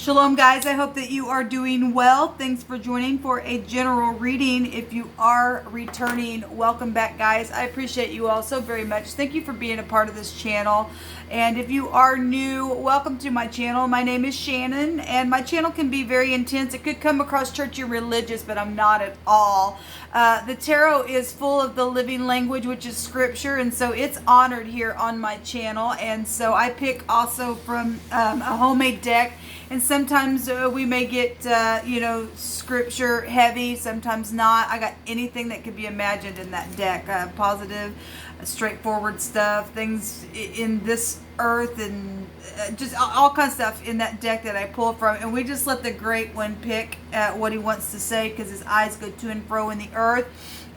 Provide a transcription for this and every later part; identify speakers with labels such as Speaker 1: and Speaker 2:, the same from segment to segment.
Speaker 1: Shalom guys, I hope that you are doing well. Thanks for joining for a general reading. If you are returning, welcome back guys. I appreciate you all so very much. Thank you for being a part of this channel. And if you are new, welcome to my channel. My name is Shannon and my channel can be very intense. It could come across churchy religious, but I'm not at all. The tarot is full of the living language, which is scripture, and so it's honored here on my channel. And so I pick also from a homemade deck. And sometimes we may get, scripture heavy, sometimes not. I got anything that could be imagined in that deck. Positive, straightforward stuff, things in this earth, and just all kinds of stuff in that deck that I pull from. And we just let the great one pick what he wants to say, because his eyes go to and fro in the earth.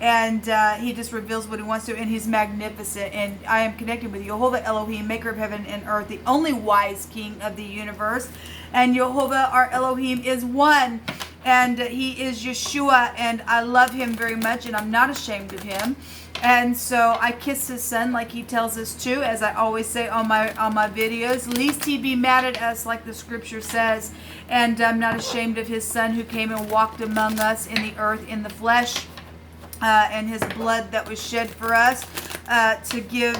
Speaker 1: And he just reveals what he wants to, and he's magnificent. And I am connected with Jehovah Elohim, maker of heaven and earth, the only wise king of the universe. And Jehovah, our Elohim, is one. And he is Yeshua, and I love him very much, and I'm not ashamed of him. And so I kiss his son like he tells us to, as I always say on my videos. Least he be mad at us, like the scripture says. And I'm not ashamed of his son who came and walked among us in the earth, in the flesh. And his blood that was shed for us to give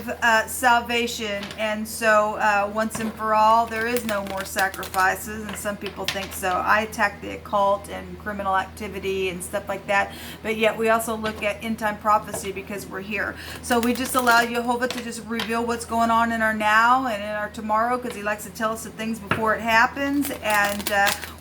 Speaker 1: salvation. And so once and for all, there is no more sacrifices, and some people think so. I attack the occult and criminal activity and stuff like that, but yet we also look at end time prophecy because we're here. So we just allow Jehovah to just reveal what's going on in our now and in our tomorrow, because he likes to tell us the things before it happens. And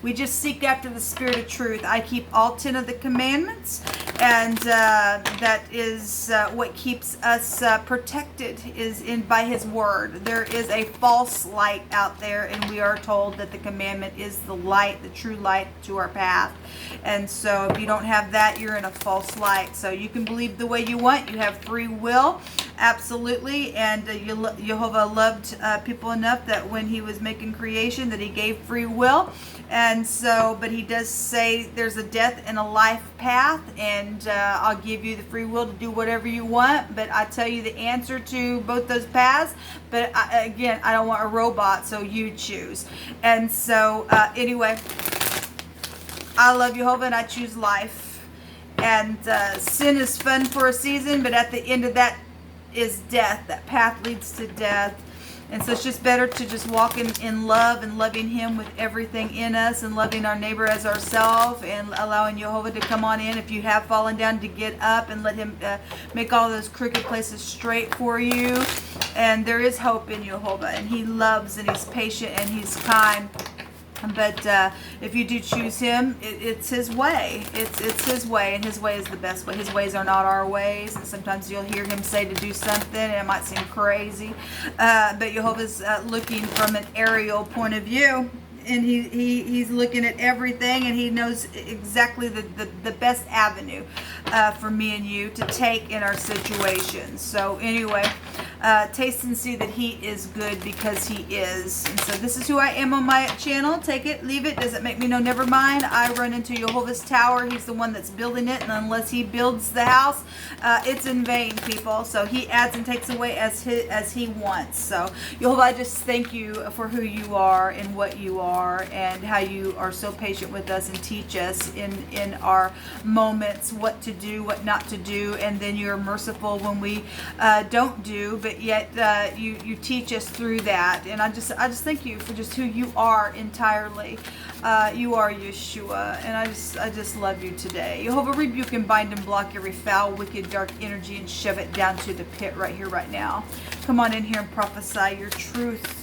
Speaker 1: we just seek after the spirit of truth. I keep all 10 of the commandments, and that is what keeps us protected, is by his word. There is a false light out there, and we are told that the commandment is the light, the true light to our path. And so if you don't have that, you're in a false light. So you can believe the way you want. You have free will, absolutely. And Jehovah loved people enough that when he was making creation, that he gave free will. And so, but he does say there's a death and a life path, and I'll give you the free will to do whatever you want, but I tell you the answer to both those paths. But again, I don't want a robot, so you choose. And so anyway, I love Jehovah and I choose life. And sin is fun for a season, but at the end of that is death. That path leads to death. And so it's just better to just walk in love and loving him with everything in us, and loving our neighbor as ourselves, and allowing Jehovah to come on in if you have fallen down, to get up and let him make all those crooked places straight for you. And there is hope in Jehovah, and he loves, and he's patient, and he's kind. But if you do choose him, it's his way. It's his way, and his way is the best way. His ways are not our ways. And sometimes you'll hear him say to do something, and it might seem crazy. But Jehovah's looking from an aerial point of view. And he's looking at everything, and he knows exactly the best avenue for me and you to take in our situation. So anyway, taste and see that he is good, because he is. And so this is who I am on my channel. Take it, leave it. Does it make me? No, never mind. I run into Jehovah's tower. He's the one that's building it, and unless he builds the house, it's in vain, people. So he adds and takes away as he wants. So Jehovah, I just thank you for who you are and what you are, and how you are so patient with us and teach us in our moments what to do, what not to do. And then you're merciful when we don't do, but yet you teach us through that. And I just thank you for just who you are entirely. You are Yeshua, and I just love you today. Jehovah, rebuke and bind and block every foul, wicked, dark energy, and shove it down to the pit right here, right now. Come on in here and prophesy your truth.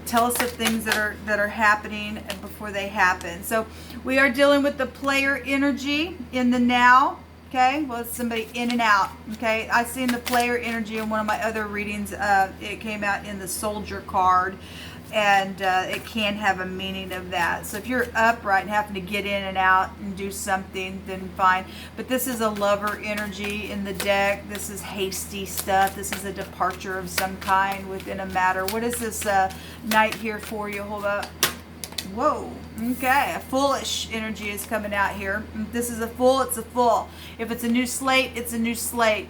Speaker 1: Tell us of things that are happening before they happen. So we are dealing with the player energy in the now. Okay, well, it's somebody in and out. Okay, I've seen the player energy in one of my other readings. It came out in the soldier card, and it can have a meaning of that. So if you're upright and having to get in and out and do something, then fine. But this is a lover energy in the deck. This is hasty stuff. This is a departure of some kind within a matter. What is this night here for you? Hold up. Whoa. Okay, a foolish energy is coming out here. If this is a fool, it's a fool. If it's a new slate, it's a new slate.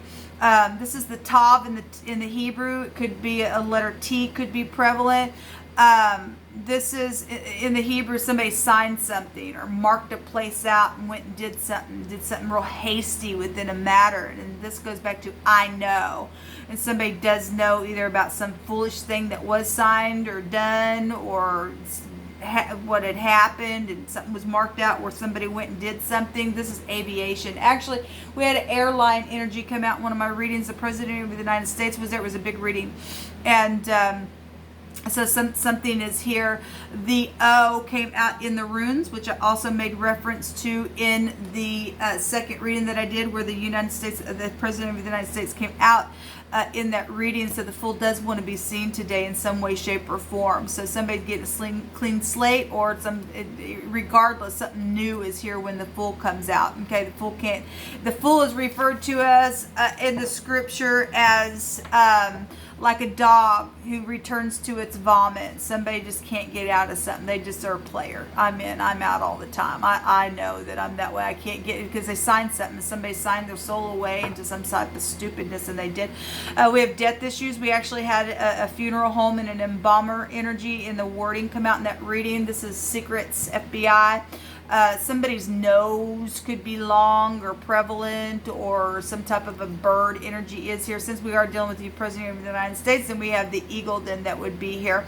Speaker 1: This is the Tav in the Hebrew. It could be a letter T, could be prevalent. This is in the Hebrew, somebody signed something or marked a place out and went and did something real hasty within a matter. And this goes back to I know. And somebody does know either about some foolish thing that was signed or done, or what had happened and something was marked out where somebody went and did something. This is aviation. Actually, we had an airline energy come out in one of my readings. The President of the United States was there. It was a big reading. And so something is here. The O came out in the runes, which I also made reference to in the second reading that I did, where the United States, the President of the United States came out in that reading. So the Fool does want to be seen today in some way, shape, or form. So somebody's getting a clean slate, or regardless, something new is here when the Fool comes out. Okay, the Fool is referred to us in the scripture as like a dog who returns to its vomit. Somebody just can't get out of something. They just are a player. I'm out all the time. I know that I'm that way. I can't get it because they signed something. Somebody signed their soul away into some type of stupidness, and they did. We have death issues. We actually had a funeral home and an embalmer energy in the wording come out in that reading. This is secrets, FBI. Somebody's nose could be long or prevalent, or some type of a bird energy is here. Since we are dealing with the President of the United States, and we have the eagle, then that would be here.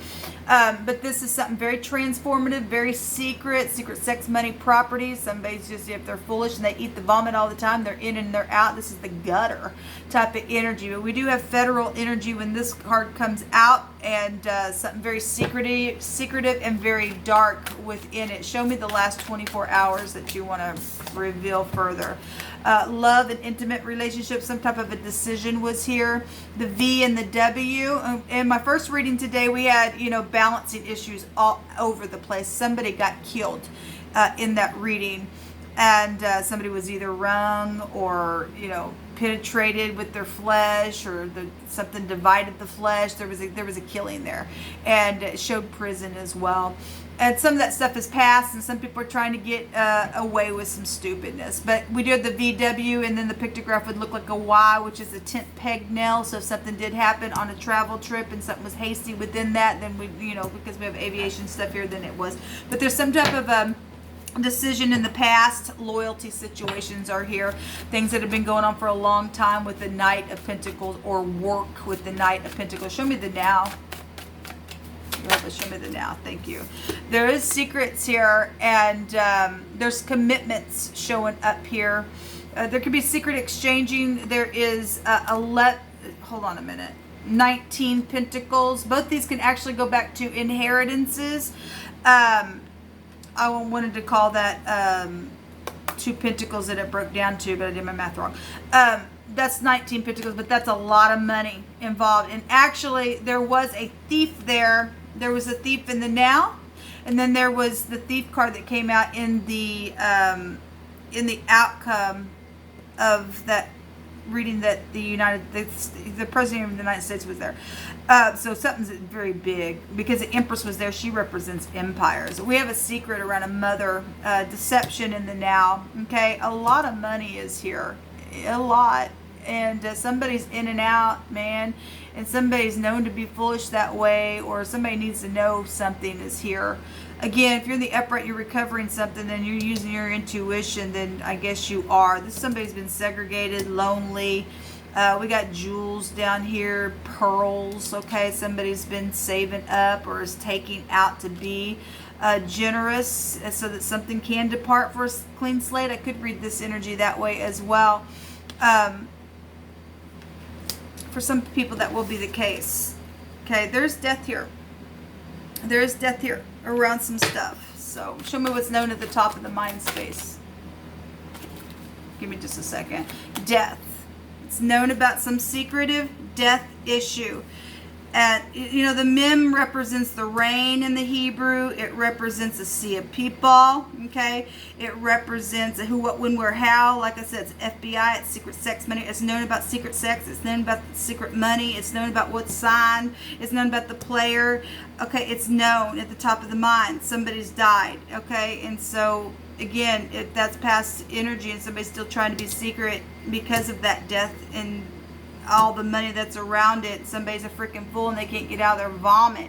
Speaker 1: But this is something very transformative, very secret sex, money, property. Somebody's just, if they're foolish and they eat the vomit all the time, they're in and they're out. This is the gutter type of energy. But we do have federal energy when this card comes out, and something very secretive and very dark within it. Show me the last 24 hours that you want to reveal further. Love and intimate relationships, some type of a decision was here. The V and the W. In my first reading today, we had, balancing issues all over the place. Somebody got killed in that reading, and somebody was either wrung or, penetrated with their flesh, or something divided the flesh. There was a killing there, and it showed prison as well. And some of that stuff is past, and some people are trying to get away with some stupidness. But we do have the VW, and then the pictograph would look like a Y, which is a tent peg nail. So if something did happen on a travel trip and something was hasty within that, then we, because we have aviation stuff here, then it was. But there's some type of decision in the past. Loyalty situations are here. Things that have been going on for a long time with the Knight of Pentacles, or work with the Knight of Pentacles. Show me the now. Show me the now. Thank you. There is secrets here, and there's commitments showing up here. There could be secret exchanging. There is hold on a minute. 19 Pentacles. Both these can actually go back to inheritances. I wanted to call that 2 Pentacles that it broke down to, but I did my math wrong. That's 19 Pentacles, but that's a lot of money involved. And actually, there was a thief there. There was a thief in the now, and then there was the thief card that came out in the outcome of that reading, that the President of the United States was there. So something's very big, because the Empress was there. She represents empires. We have a secret around a mother, deception in the now. Okay, a lot of money is here, a lot. And somebody's in and out, man, and somebody's known to be foolish that way, or somebody needs to know something is here. Again, if you're in the upright, you're recovering something, then you're using your intuition, then I guess you are. Somebody's been segregated, lonely. We got jewels down here, pearls. Okay, somebody's been saving up or is taking out to be generous, so that something can depart for a clean slate. I could read this energy that way as well. For some people, that will be the case. Okay, there's death here. There is death here around some stuff. So show me what's known at the top of the mind space. Give me just a second. Death. It's known about some secretive death issue. And, the mem represents the rain in the Hebrew. It represents a sea of people, okay? It represents a who, what, when, where, how. Like I said, it's FBI, it's secret sex, money. It's known about secret sex. It's known about secret money. It's known about what's signed. It's known about the player. Okay, it's known at the top of the mind. Somebody's died, okay? And so, again, if that's past energy and somebody's still trying to be secret because of that death and all the money that's around it, somebody's a freaking fool and they can't get out of their vomit.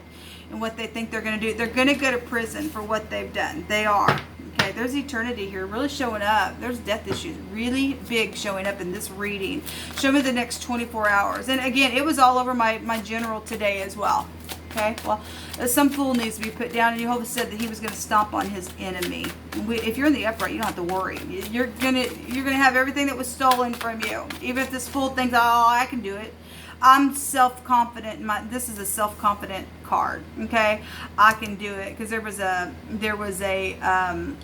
Speaker 1: and what they think they're going to do. They're going to go to prison for what they've done. They are. Okay, there's eternity here really showing up. There's death issues really big showing up in this reading. Show me the next 24 hours. And again, it was all over my general today as well. Okay, well, some fool needs to be put down, and Jehovah said that he was going to stomp on his enemy. If you're in the upright, you don't have to worry. You're gonna have everything that was stolen from you. Even if this fool thinks, oh, I can do it. I'm self-confident. This is a self-confident card. Okay, I can do it, because there was a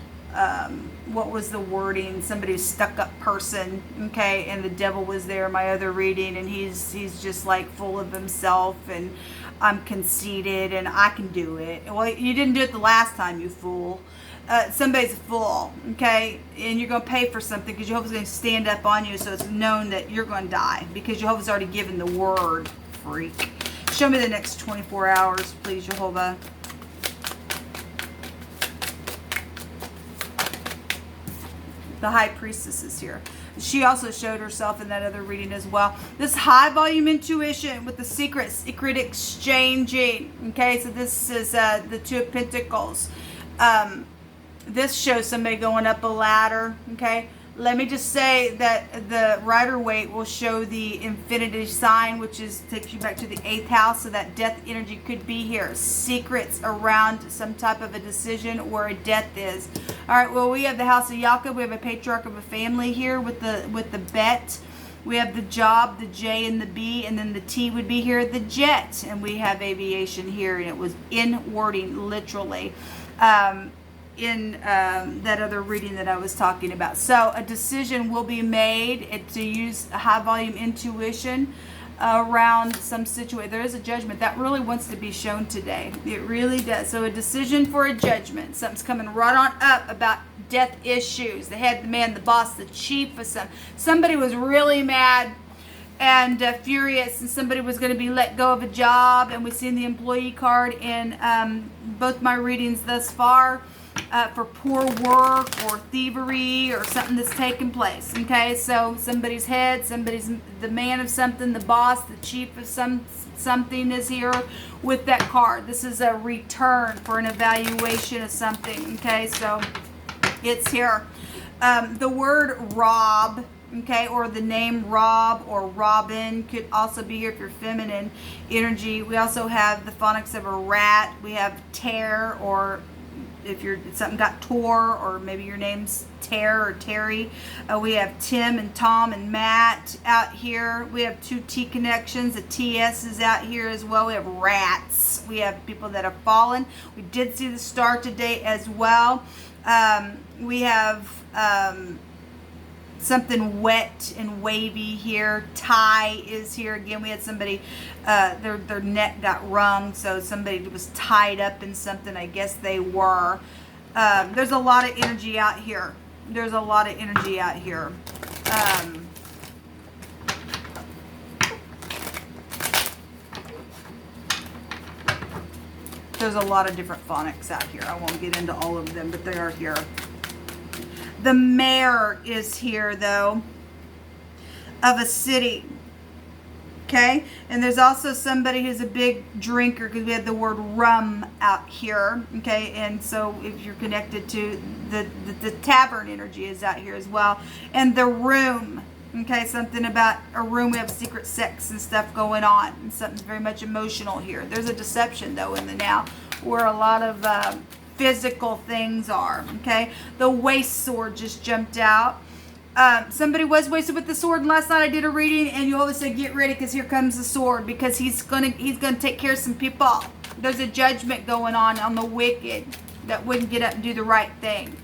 Speaker 1: what was the wording? Somebody stuck-up person. Okay, and the devil was there. My other reading, and he's just like full of himself, and I'm conceited, and I can do it. Well, you didn't do it the last time, you fool. Somebody's a fool, okay? And you're going to pay for something, because Jehovah's going to stand up on you, so it's known that you're going to die, because Jehovah's already given the word, freak. Show me the next 24 hours, please, Jehovah. The High Priestess is here. She also showed herself in that other reading as well. This high volume intuition with the secret exchanging. Okay, so this is the Two of Pentacles. This shows somebody going up a ladder. Okay, let me just say that the Rider-Waite will show the infinity sign, which takes you back to the 8th house. So that death energy could be here. Secrets around some type of a decision where a death is. All right, well, we have the House of Jacob. We have a patriarch of a family here with the bet. We have the job, the J and the B, and then the T would be here, the jet. And we have aviation here, and it was in wording, literally, in that other reading that I was talking about. So a decision will be made to use high volume intuition around some situation. There is a judgment that really wants to be shown today. It really does. So a decision for a judgment. Something's coming right on up about death issues. The head, the man, the boss, the chief of somebody was really mad and furious, and somebody was going to be let go of a job, and we've seen the employee card in both my readings thus far. For poor work or thievery or something that's taken place. Okay, so somebody's head, somebody's the man of something, the boss, the chief of something is here with that card. This is a return for an evaluation of something. Okay, so it's here. The word rob, okay, or the name Rob or Robin could also be here if you're feminine energy. We also have the phonics of a rat. We have tear, or if something got tore, or maybe your name's Tare or Terry. We have Tim and Tom and Matt out here. We have 2 T connections. The TS is out here as well. We have rats. We have people that have fallen. We did see the star today as well. We have something wet and wavy here. Tie is here again. We had somebody, their neck got wrung, so somebody was tied up in something. I guess they were. There's a lot of energy out here. There's a lot of energy out here. There's a lot of different phonics out here. I won't get into all of them, but they are here. The mayor is here, though, of a city. Okay? And there's also somebody who's a big drinker, because we had the word rum out here. Okay? And so if you're connected to the tavern energy is out here as well. And the room. Okay? Something about a room. We have secret sex and stuff going on. And something's very much emotional here. There's a deception, though, in the now, where a lot of physical things are. Okay, the waist sword just jumped out. Somebody was wasted with the sword, and last night I did a reading, and you always said get ready, because here comes the sword, because he's gonna take care of some people. There's a judgment going on the wicked that wouldn't get up and do the right thing.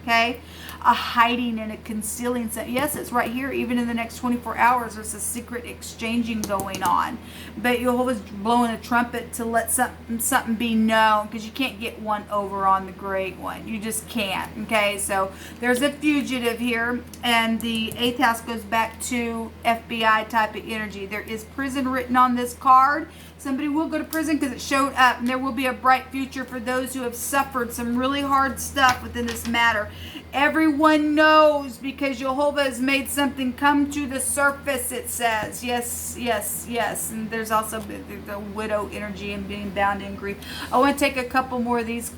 Speaker 1: Okay, a hiding and a concealing. Yes, it's right here. Even in the next 24 hours, there's a secret exchanging going on. But Jehovah's blowing a trumpet to let something be known, because you can't get one over on the great one. You just can't. Okay, so there's a fugitive here, and the 8th house goes back to FBI type of energy. There is prison written on this card. Somebody will go to prison because it showed up, and there will be a bright future for those who have suffered some really hard stuff within this matter. Everyone knows because Jehovah has made something come to the surface, it says. Yes, yes, yes. And there's also the widow energy and being bound in grief. I want to take a couple more of these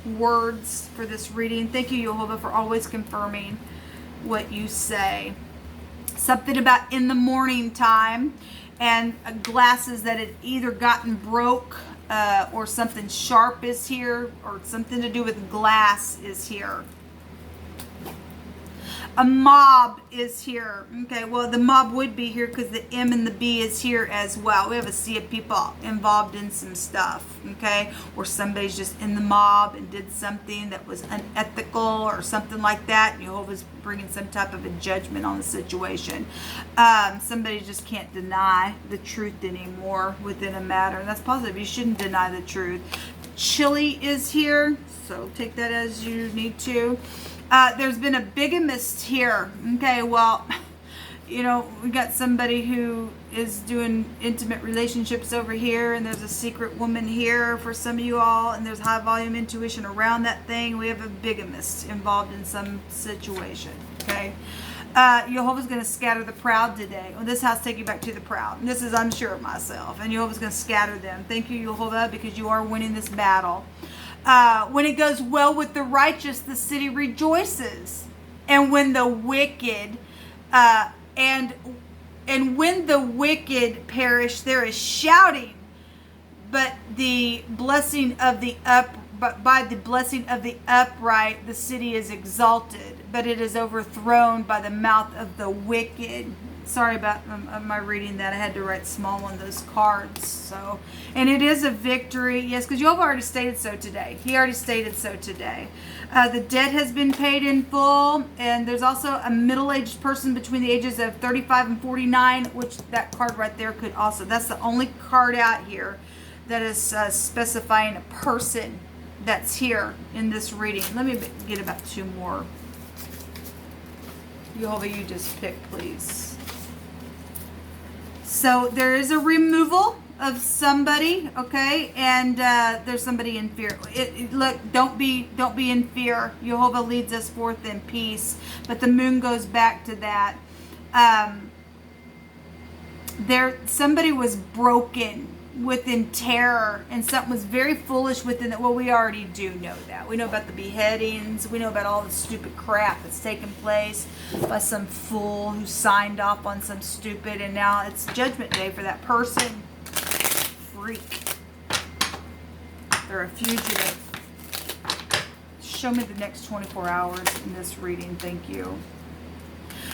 Speaker 1: words for this reading. Thank you, Jehovah, for always confirming what you say. Something about in the morning time. And glasses that had either gotten broke or something sharp is here, or something to do with glass is here. A mob is here. Okay, well, the mob would be here because the M and the B is here as well. We have a sea of people involved in some stuff, okay? Or somebody's just in the mob and did something that was unethical or something like that. Jehovah's bringing some type of a judgment on the situation. Somebody just can't deny the truth anymore within a matter. And that's positive. You shouldn't deny the truth. Chili is here, so take that as you need to. There's been a bigamist here. Okay, well, you know, we got somebody who is doing intimate relationships over here, and there's a secret woman here for some of you all, and there's high volume intuition around that thing. We have a bigamist involved in some situation, okay? Jehovah's going to scatter the proud today. Well, this house take you back to the proud. And this is I'm sure of myself, and Jehovah's going to scatter them. Thank you, Jehovah, because you are winning this battle. When it goes well with the righteous, the city rejoices. And when the wicked, and when the wicked perish, there is shouting. But the blessing of the by the blessing of the upright, the city is exalted. But it is overthrown by the mouth of the wicked. Sorry about my reading that. I had to write small on those cards. So, and it is a victory. Yes, because Jehovah already stated so today. He already stated so today. The debt has been paid in full. And there's also a middle-aged person between the ages of 35 and 49, which that card right there could also. That's the only card out here that is specifying a person that's here in this reading. Let me get about two more. Jehovah, you just pick, please. So there is a removal of somebody, okay, and there's somebody in fear. Look, don't be in fear. Jehovah leads us forth in peace, but the moon goes back to that. Somebody was broken within terror, and something was very foolish within that. Well, we already do know that. We know about the beheadings. We know about all the stupid crap that's taken place by some fool who signed off on some stupid, and now it's judgment day for that person. Freak. They're a fugitive. Show me the next 24 hours in this reading. Thank you.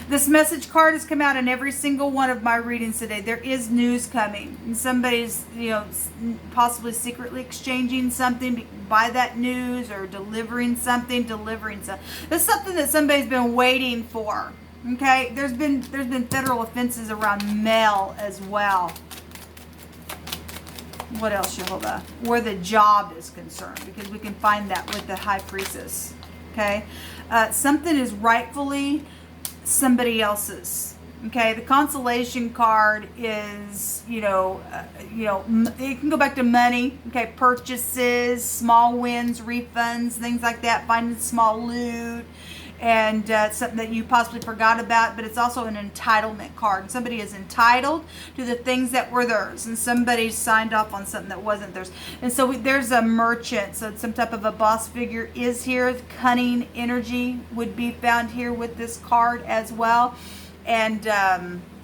Speaker 1: This message card has come out in every single one of my readings today. There is news coming. And somebody's, you know, possibly secretly exchanging something by that news, or delivering something. That's something that somebody's been waiting for. Okay? There's been federal offenses around mail as well. What else, Jehovah? Where the job is concerned, because we can find that with the High Priestess. Okay? Something is rightfully somebody else's. Okay, the consolation card is, it can go back to money. Okay, purchases, small wins, refunds, things like that. Finding small loot, and something that you possibly forgot about. But it's also an entitlement card. Somebody is entitled to the things that were theirs, and somebody signed off on something that wasn't theirs. And so there's a merchant, so some type of a boss figure is here. Cunning energy would be found here with this card as well. And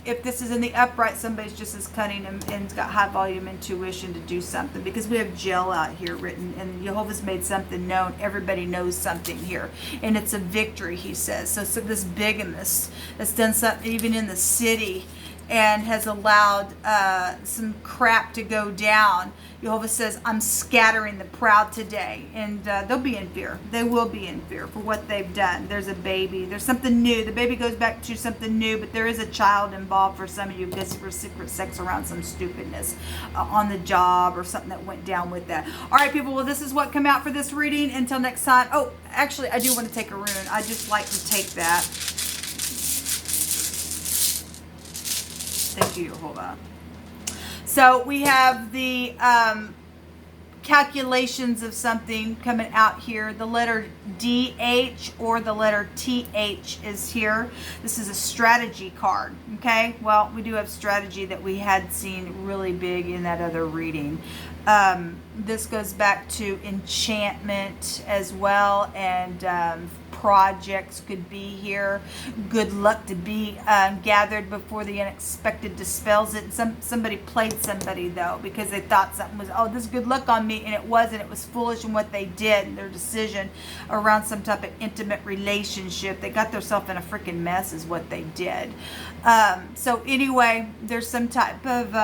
Speaker 1: if this is in the upright, somebody's just as cunning and got high volume intuition to do something, because we have jail out here written, and Jehovah's made something known. Everybody knows something here, and it's a victory, he says. So this bigamist that's done something even in the city and has allowed some crap to go down. Jehovah says, I'm scattering the proud today. And they'll be in fear. They will be in fear for what they've done. There's a baby. There's something new. The baby goes back to something new, but there is a child involved for some of you because for secret sex around some stupidness on the job or something that went down with that. All right, people. Well, this is what come out for this reading. Until next time. Oh, actually, I do want to take a rune. I just like to take that. Thank you, Jehovah. So we have the calculations of something coming out here. The letter DH or the letter TH is here. This is a strategy card. Okay, well, we do have strategy that we had seen really big in that other reading. This goes back to enchantment as well, and projects could be here. Good luck to be gathered before the unexpected dispels it. Somebody played somebody though, because they thought something was, oh, this is good luck on me, and it wasn't. It was foolish in what they did and their decision around some type of intimate relationship. They got themselves in a freaking mess is what they did. So anyway, there's some type of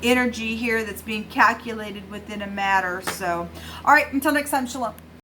Speaker 1: energy here that's being calculated within a matter. So all right, until next time, shalom.